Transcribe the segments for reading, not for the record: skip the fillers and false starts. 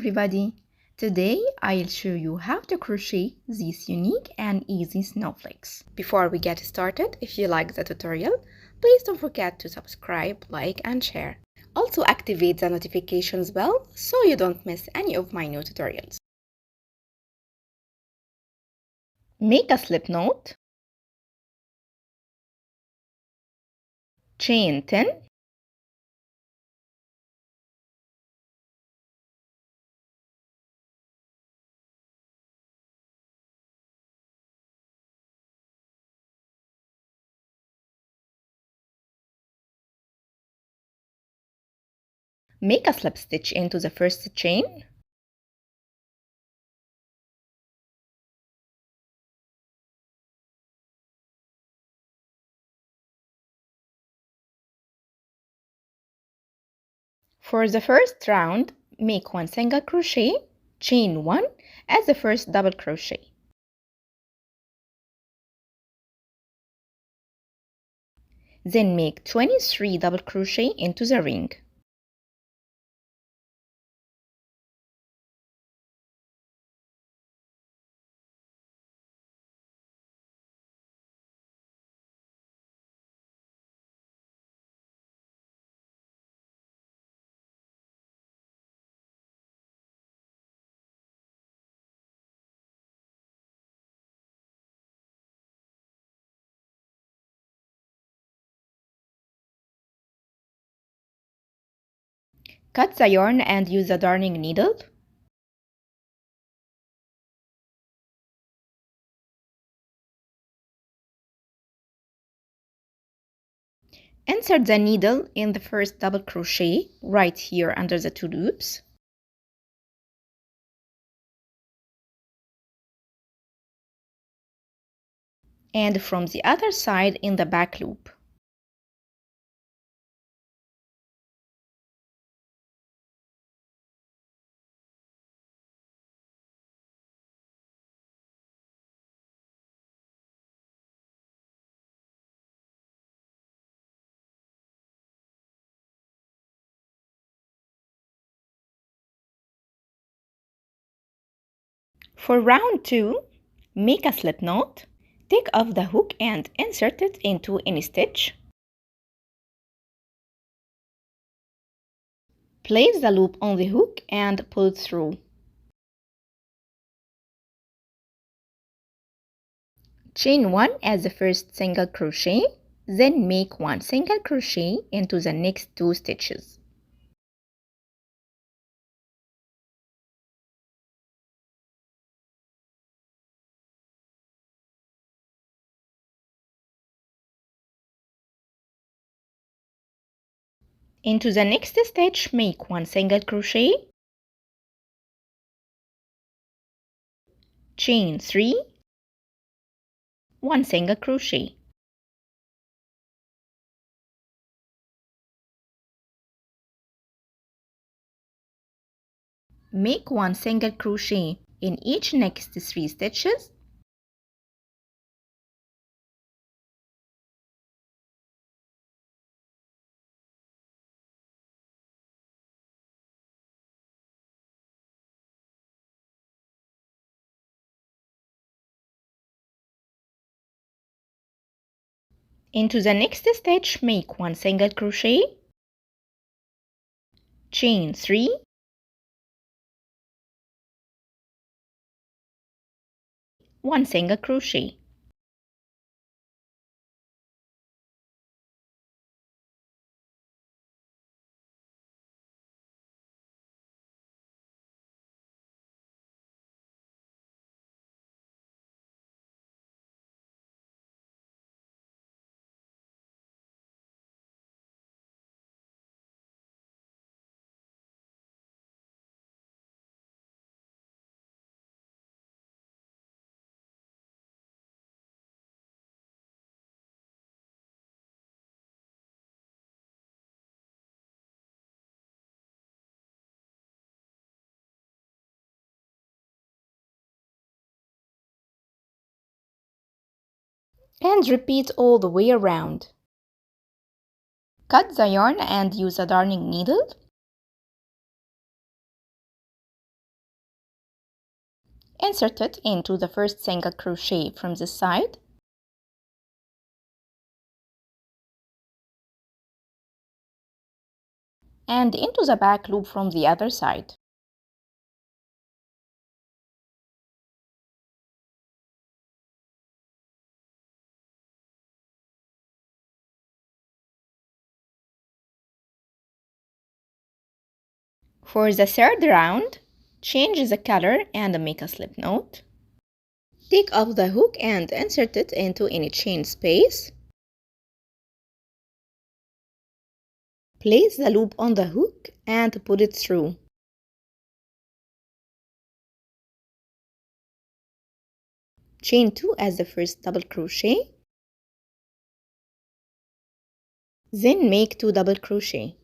everybody! Today I'll show you how to crochet these unique and easy snowflakes. Before we get started, if you like the tutorial, please don't forget to subscribe, like and share. Also activate the notifications bell so you don't miss any of my new tutorials. Make a slip knot, chain 10, make a slip stitch into the first chain, for the first round, make one single crochet, chain 1 as the first double crochet. Then make 23 double crochet into the ring. Cut the yarn and use a darning needle. Insert the needle in the first double crochet right here under the two loops. And from the other side in the back loop. For round 2, make a slip knot, take off the hook and insert it into any stitch. Place the loop on the hook and pull it through. Chain 1 as the first single crochet, then make one single crochet into the next 2 stitches. Into the next stitch, make one single crochet, chain 3, one single crochet. Make one single crochet in each next 3 stitches. Into the next stitch, make one single crochet, chain 3, one single crochet. And repeat all the way around. Cut the yarn and use a darning needle. Insert it into the first single crochet from this side. And into the back loop from the other side. For the third round, change the color and make a slip knot. Take off the hook and insert it into any chain space. Place the loop on the hook and pull it through. Chain 2 as the first double crochet. Then make 2 double crochet.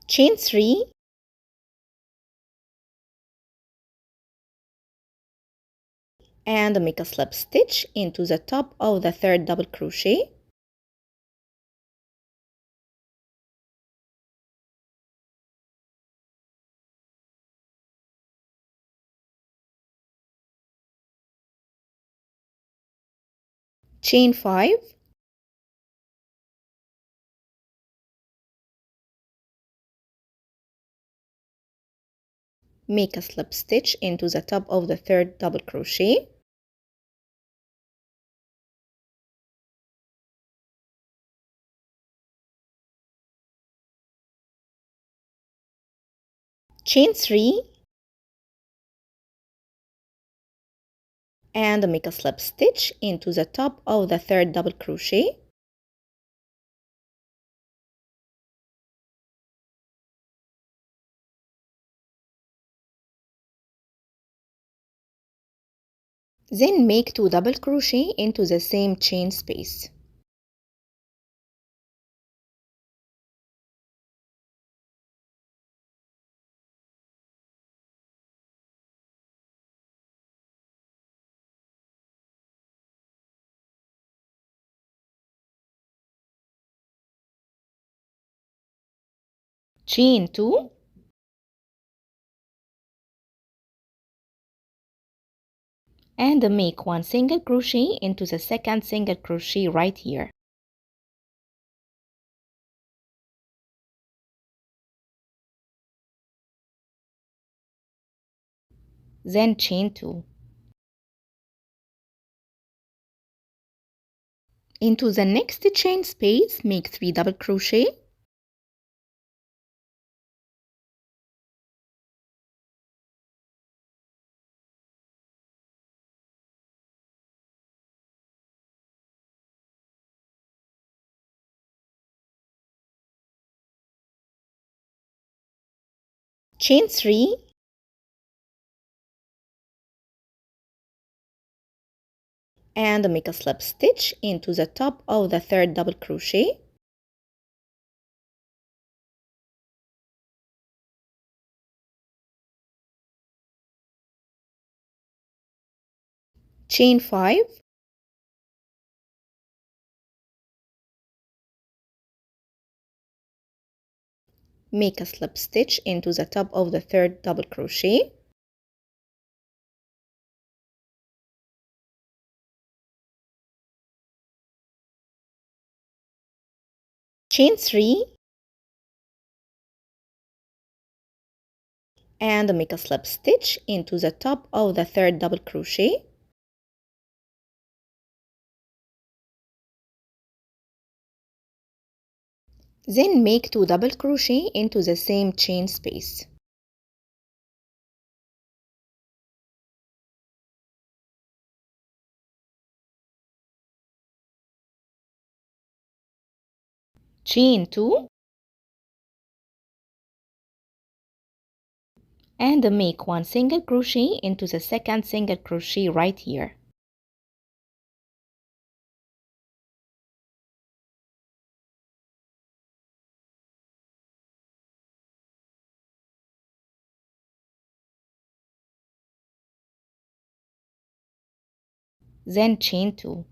Chain 3. And make a slip stitch into the top of the third double crochet. Chain 5. Make a slip stitch into the top of the third double crochet. Chain 3. And make a slip stitch into the top of the third double crochet. Then make 2 double crochet into the same chain space. Chain 2. And make 1 single crochet into the second single crochet right here. Then chain 2. Into the next chain space, make 3 double crochet. Chain 3. And make a slip stitch into the top of the third double crochet. Chain 5. Make a slip stitch into the top of the third double crochet. Chain 3. And make a slip stitch into the top of the third double crochet. Then make 2 double crochet into the same chain space. Chain 2. And make 1 single crochet into the second single crochet right here. then chain 2.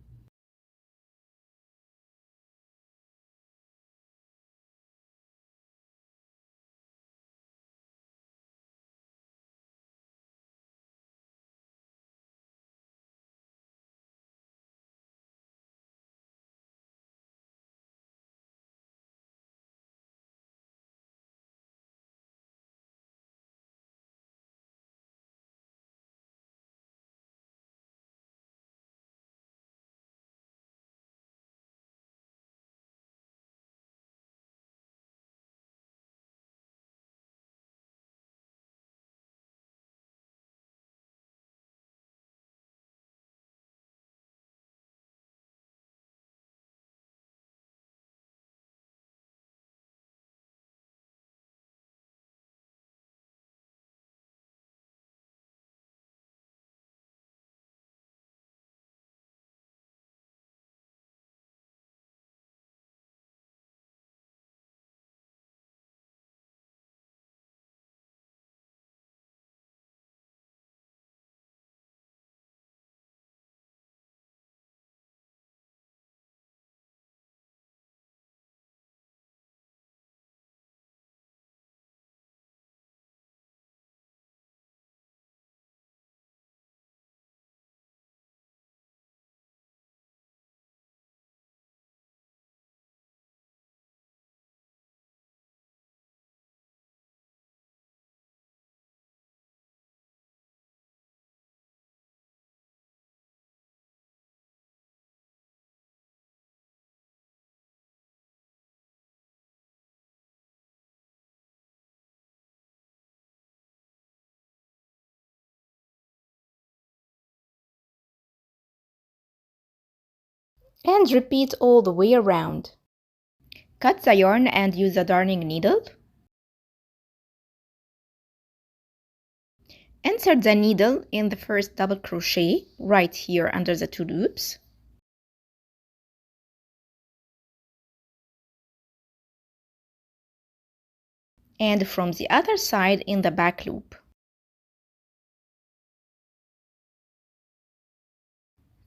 And repeat all the way around. Cut the yarn and use a darning needle. Insert the needle in the first double crochet right here under the 2 loops. And from the other side in the back loop.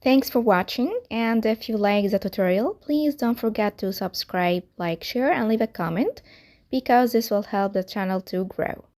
Thanks for watching, and if you like the tutorial, please don't forget to subscribe, like, share, and leave a comment because this will help the channel to grow.